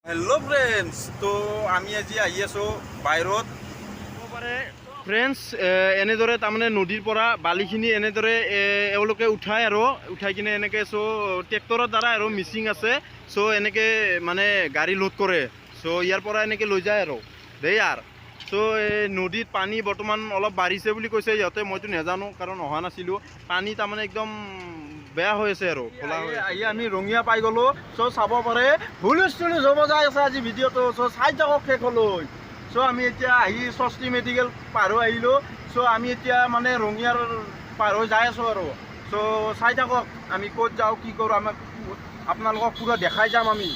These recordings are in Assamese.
हेलो फ्रेंड्स तो আমি আজি আহি আছো বাইৰত পাৰে ফ্ৰেন্ডছ এনেদৰে তাৰমানে নদীৰ পৰা বালিখিনি এনেদৰে এওঁলোকে উঠাই আৰু উঠাই কিনে এনেকৈ ট্ৰেক্টৰৰ দ্বাৰা আৰু মিচিং আছে এনেকৈ মানে গাড়ী লোড কৰে ইয়াৰ পৰা এনেকৈ লৈ যায় আৰু দেই আৰু নদীত পানী বৰ্তমান অলপ বাঢ়িছে বুলি কৈছে ইহঁতে মইতো নাজানো কাৰণ অহা নাছিলোঁ পানী তাৰমানে একদম বেয়া হৈ আছে আৰু আহি আমি ৰঙিয়া পাই গ'লো চাব পাৰে হুলস্থুল হ'ব যাই আছে আজি ভিডিঅ'টো চাই থাকক শেষলৈ আমি এতিয়া আহি ষষ্ঠী মেডিকেল পাৰ হৈ আহিলোঁ আমি এতিয়া মানে ৰঙিয়াৰ পাৰ হৈ যাই আছোঁ আৰু চাই থাকক আমি ক'ত যাওঁ কি কৰোঁ আমাক আপোনালোকক পুৰা দেখাই যাম আমি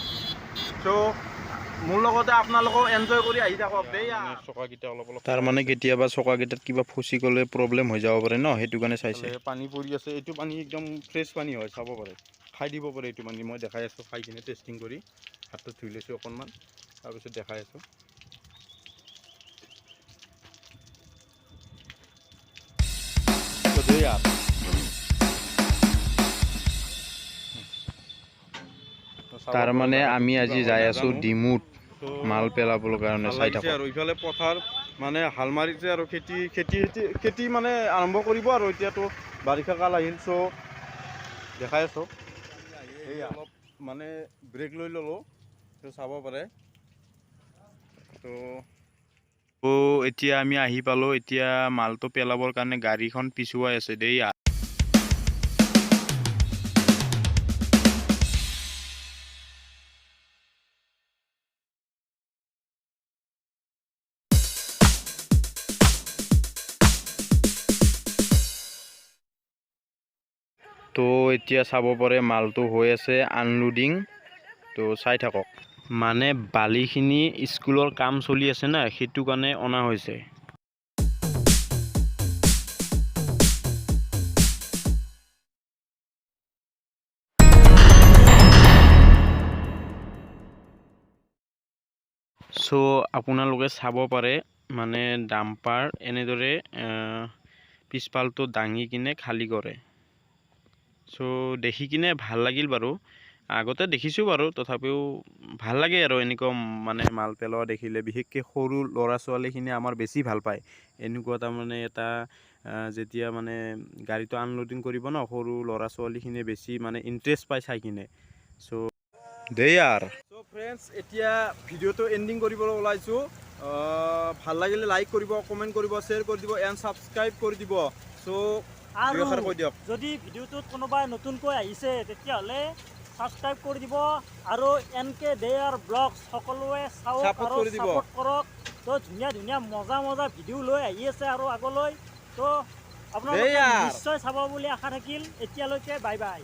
মোৰ লগতে আপোনালোকক এনজয় কৰি আহি থাকক দেই চকাকেইটা অলপ তাৰমানে কেতিয়াবা চকাকেইটাত কিবা ফচি গ'লে প্ৰব্লেম হৈ যাব পাৰে ন সেইটো কাৰণে চাইছে পানী পৰি আছে এইটো পানী একদম ফ্ৰেছ পানী হয় চাব পাৰে খাই দিব পাৰে এইটো পানী মই দেখাই আছোঁ খাই কিনে টেষ্টিং কৰি হাতটো ধুই লৈছোঁ অকণমান তাৰপিছত দেখাই আছোঁ তাৰমানে আমি আজি যাই আছোঁ ডিমুত মাল পেলাবৰ কাৰণে চাই থাকোঁ আৰু ইফালে পথাৰ মানে হাল মাৰিছে আৰু খেতি মানে আৰম্ভ কৰিব আৰু এতিয়াতো বাৰিষা কাল আহিল দেখাই আছোঁ অলপ মানে ব্ৰেক লৈ ল'লোঁ চাব পাৰে এতিয়া আমি আহি পালোঁ এতিয়া মালটো পেলাবৰ কাৰণে গাড়ীখন পিছুৱাই আছে দেই এতিয়া চাব পাৰে মালটো হৈ আছে আনলোডিং চাই থাকক মানে বালিখিনি স্কুলৰ কাম চলি আছে না সেইটো কাৰণে অনা হৈছে আপোনালোকে চাব পাৰে মানে ডাম্পাৰ এনেদৰে পিছফালটো দাঙি কিনে খালী কৰে দেখি কিনে ভাল লাগিল বাৰু আগতে দেখিছোঁ বাৰু তথাপিও ভাল লাগে আৰু এনেকুৱা মানে মাল পেলোৱা দেখিলে বিশেষকৈ সৰু ল'ৰা ছোৱালীখিনি আমাৰ বেছি ভাল পায় এনেকুৱা তাৰমানে এটা যেতিয়া মানে গাড়ীটো আনলোডিং কৰিব ন সৰু ল'ৰা ছোৱালীখিনিয়ে বেছি মানে ইণ্টাৰেষ্ট পায় চাই কিনে দেই আৰু ফ্ৰেণ্ডছ এতিয়া ভিডিঅ'টো এণ্ডিং কৰিবলৈ ওলাইছোঁ ভাল লাগিলে লাইক কৰিব কমেণ্ট কৰিব শ্বেয়াৰ কৰি দিব এণ্ড ছাবস্ক্ৰাইব কৰি দিব আৰু যদি ভিডিঅ'টোত কোনোবাই নতুনকৈ আহিছে তেতিয়াহ'লে ছাবস্ক্ৰাইব কৰি দিব আৰু এনকে দেয়াৰ ব্লগ সকলোৱে চাওক আৰু ছাপোৰ্ট কৰক ধুনীয়া ধুনীয়া মজা ভিডিঅ' লৈ আহি আছে আৰু আগলৈ আপোনালোকে নিশ্চয় চাব বুলি আশা থাকিল এতিয়ালৈকে বাই বাই